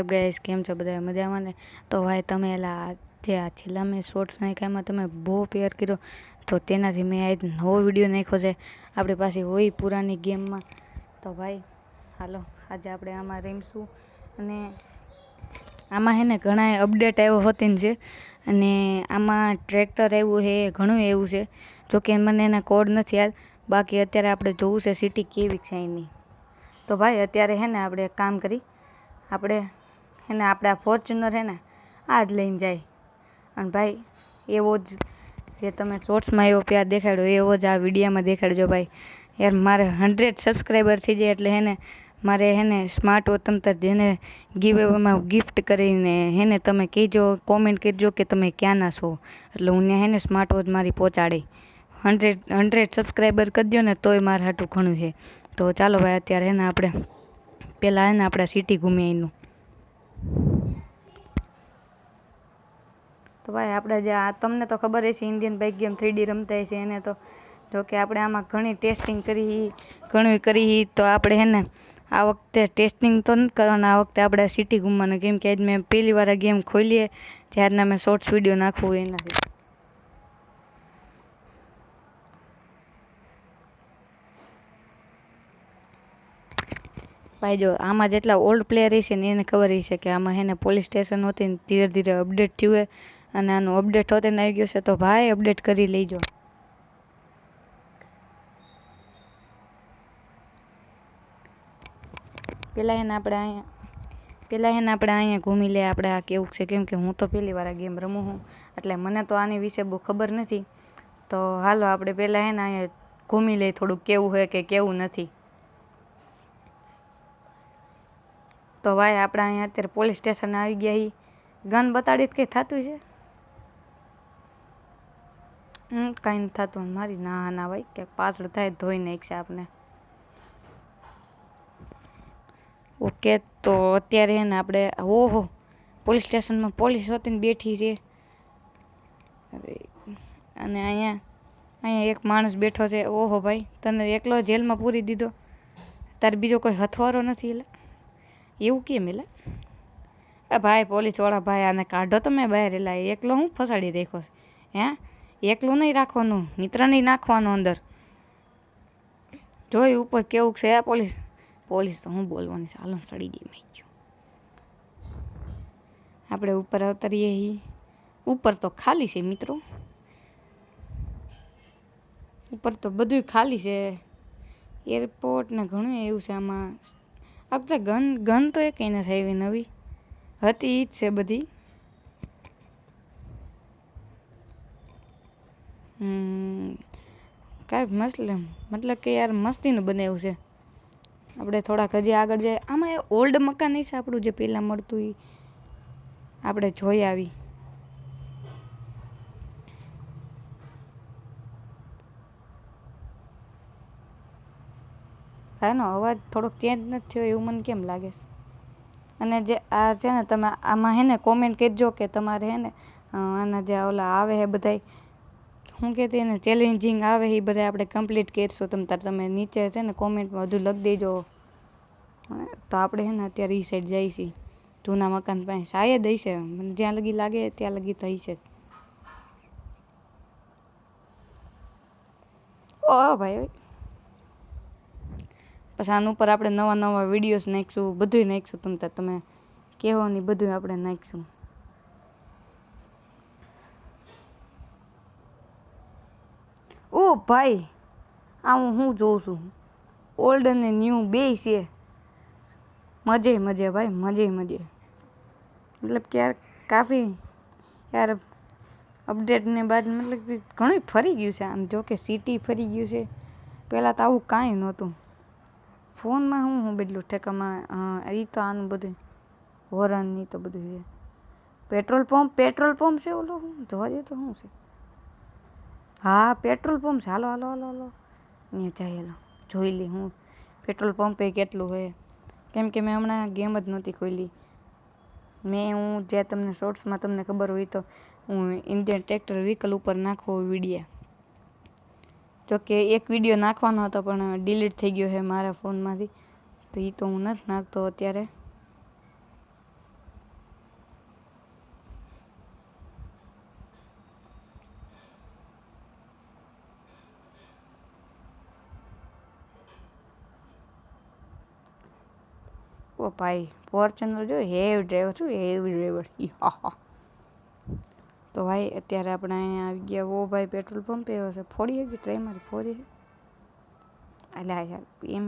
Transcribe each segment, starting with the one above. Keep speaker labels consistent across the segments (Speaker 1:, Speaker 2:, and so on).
Speaker 1: Guys કેમ છો બધા મજામાં ને? તો ભાઈ તમે જે આ છેલ્લા મેં શોર્ટ્સ નાખ્યા એમાં તમે બહુ પ્યાર કર્યો, તો તેનાથી મેં આજ નવો વિડીયો નાખ્યો છે આપણી પાસે હોય પુરાની ગેમમાં. તો ભાઈ હાલો આજે આપણે આમાં રમીશું. અને આમાં હે ને ઘણા અપડેટ આવ્યો હોતી છે, અને આમાં ટ્રેક્ટર આવ્યું છે, ઘણું એવું છે. જોકે મને એના કોડ નથી યાદ. બાકી અત્યારે આપણે જોવું છે સિટી કેવી છે એની. તો ભાઈ અત્યારે હે ને આપણે એક કામ કરી, આપણે એને આપણે આ ફોર્ચ્યુનર હે ને આ જ લઈને જાય. અને ભાઈ એવો જ જે તમે શોર્ટ્સમાં એવો પ્યાર દેખાડ્યો એવો જ આ વિડીયોમાં દેખાડજો ભાઈ. યાર મારે 100 સબસ્ક્રાઈબર થઈ જાય એટલે હે ને મારે હે ને સ્માર્ટ વોચ તમતાર જેને ગીવ એમાં ગિફ્ટ કરીને હે ને તમે કહેજો, કોમેન્ટ કરજો કે તમે ક્યાંના છો, એટલે હું ત્યાં હે ને સ્માર્ટ વોચ મારી પહોંચાડી. 100 સબસ્ક્રાઈબર કરી દો ને તોય મારે હાટું ઘણું છે. તો ચાલો ભાઈ અત્યારે હે ને આપણે પહેલાં હે ને આપણે સિટી ઘૂમીએ એનું. તો ભાઈ આપણે જે આ તમને તો ખબર હશે ઇન્ડિયન બાઇક ગેમ 3D રમતા હશે એને. તો જોકે આપણે આમાં ઘણી ટેસ્ટિંગ ઘણી કરી, તો આપણે હે ને આ વખતે ટેસ્ટિંગ તો નથી કરવાના, આ વખતે આપણે સિટી ઘૂમવાના. કેમ કે આજ મેં પહેલી વાર આ ગેમ ખોલીએ ત્યારના મેં શોર્ટ્સ વિડીયો નાખવું એનાથી. ભાઈ જો આમાં જેટલા ઓલ્ડ પ્લેયર હશે ને એને ખબર હશે કે આમાં હે ને પોલીસ સ્ટેશન હોતી ને ધીરે ધીરે અપડેટ થયું હોય, અને આનું અપડેટ હોતે ને આવી ગયું છે. તો ભાઈ અપડેટ કરી લેજો. પહેલાં એને આપણે અહીંયા ઘૂમી લે આપણે આ કેવું છે. કેમ કે હું તો પહેલી વાર આ ગેમ રમું છું એટલે મને તો આની વિશે બહુ ખબર નથી. તો હાલો આપણે પહેલાં એને અહીંયા ઘૂમી લઈએ થોડુંક કેવું હોય કે કેવું નથી. તો ભાઈ આપણે અહીંયા અત્યારે પોલીસ સ્ટેશન આવી ગયા. ગન બતાડી કંઈ થતું છે? કાંઈ નથી થતું મારી. ના ભાઈ ક્યાંક પાછળ થાય ધોઈ નાખશે આપણે. ઓકે તો અત્યારે એને આપણે ઓહો પોલીસ સ્ટેશનમાં પોલીસ હોતીને બેઠી છે. અને અહીંયા એક માણસ બેઠો છે. ઓહો ભાઈ તને એકલો જેલમાં પૂરી દીધો, તારે બીજો કોઈ હથવારો નથી? એટલે એવું કેમ? એટલે ભાઈ પોલીસવાળા ભાઈ આને કાઢો તમે બહાર. એલા એકલો હું ફસાડી રાખ્યો છે? એકલું નહીં રાખવાનું, મિત્ર નહીં નાખવાનો અંદર. જોઈ ઉપર કેવું છે પોલીસ તો હું બોલવાની છે. હાલો સડી ગઈ મેં ગયું. આપણે ઉપર અવતરીએ. ઉપર તો ખાલી છે મિત્રો, ઉપર તો બધું ખાલી છે. એરપોર્ટ ને ઘણું એવું છે આમાં. આ બધા ગન તો એ કંઈ નથી આવી નવી, હતી ઈ જ છે બધી. કાંઈ મતલબ કે યાર મસ્તીનું બનાવ્યું છે. આપણે થોડાક હજી આગળ જાય. આમાં એ ઓલ્ડ મકાન નહીં છે આપણું જે પહેલાં મળતું એ આપણે જોઈ આવી. એનો અવાજ થોડોક ચેન્જ નથી થયો એવું મને કેમ લાગે છે? અને જે આ છે ને તમે આમાં હે ને કોમેન્ટ કરજો કે તમારે હે ને આના જે ઓલા આવે છે બધાય શું કહેતી એને ચેલેન્જિંગ આવે એ બધા આપણે કમ્પ્લીટ કરશું. તમે નીચે છે ને કોમેન્ટમાં બધું લખી દેજો. તો આપણે છે ને અત્યારે એ સાઈડ જઈએ છીએ જૂના મકાન પાસે. શાયદ હશે, મને જ્યાં લગી લાગે ત્યાં લગી તો હશે. ઓ ભાઈ પછી આના ઉપર આપણે નવા વિડીયોઝ નાખીશું, બધું નાખીશું. તમે કહેવો નહીં બધું આપણે નાખીશું. ઓ ભાઈ આ હું જોઉં છું ઓલ્ડ અને ન્યૂ બે છે. મજે ભાઈ મજે. મતલબ કે યાર કાફી યાર અપડેટને બાદ મતલબ કે ઘણું ફરી ગયું છે આમ. જો કે સિટી ફરી ગયું છે. પહેલાં તો આવું કાંઈ નહોતું. ફોનમાં હું બદલું ઠેકામાં એ તો આનું બધું હોરન તો બધું છે. પેટ્રોલ પંપ છે ઓલો જોવા જઈએ તો શું છે? હા પેટ્રોલ પંપ છે. હાલો અહીંયા જાય. જોઈ લે હું પેટ્રોલ પંપે કેટલું હોય. કેમ કે મેં હમણાં ગેમ જ નહોતી ખોલી. હું જે તમને શોર્ટ્સમાં તમને ખબર હોય તો હું ઇન્ડિયન ટ્રેક્ટર વ્હીકલ ઉપર નાખવો વિડીયો. જોકે એક વિડીયો નાખવાનો હતો પણ ડિલીટ થઈ ગયો છે મારા ફોનમાંથી, તો એ તો હું નથી નાખતો અત્યારે. ઓ ભાઈ ફોર્ચ્યુનર જો હેવી ડ્રાઈવર છું, હેવી ડ્રાઈવર. હા હા. તો ભાઈ અત્યારે આપણે અહીંયા આવી ગયા. ઓ ભાઈ પેટ્રોલ પંપ એવો છે. ફોડીએ કે ટ્રાય મારી ફોડીએ. અલ્યા યાર એમ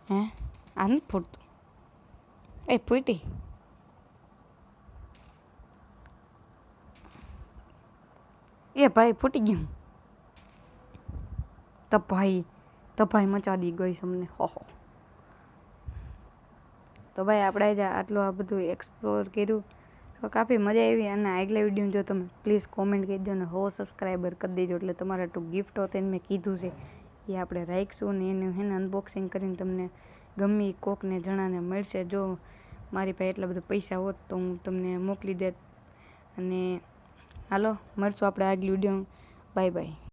Speaker 1: હે આ નથી ફૂટતું. એ ફૂટી. એ ભાઈ ફૂટી ગયું. તભાઈ મચા દી ગઈ અમને. હો તો ભાઈ આપણે જ આટલું આ બધું એક્સપ્લોર કર્યું તો કાફી મજા આવી. અને આગલા વિડીયો જો તમે પ્લીઝ કોમેન્ટ કરી દો ને સબસ્ક્રાઈબર કરી દેજો. એટલે તમારા ટુ ગિફ્ટ હોત એને મેં કીધું છે એ આપણે રાખીશું ને એનું એને અનબોક્સિંગ કરીને તમને ગમે કોકને જણાને મળશે. જો મારી પાસે એટલા બધા પૈસા હોત તો હું તમને મોકલી દેત. અને હાલો મળશું આપણે આગલી વિડીયો. Bye bye.